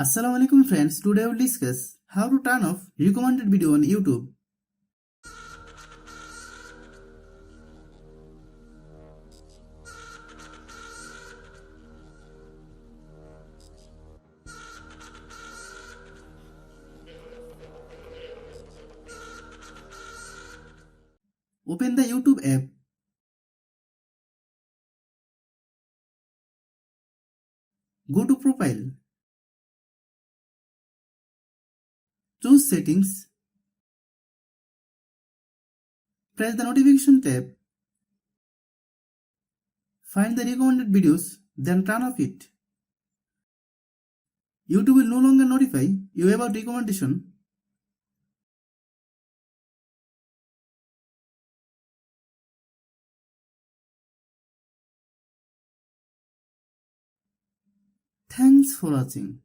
Assalamu alaikum friends, today I will discuss how to turn off recommended video on YouTube. Open the YouTube app. Go to Profile. Choose Settings. Press the Notification tab. Find the recommended videos, then turn off it. YouTube will no longer notify you about recommendation. Thanks for watching.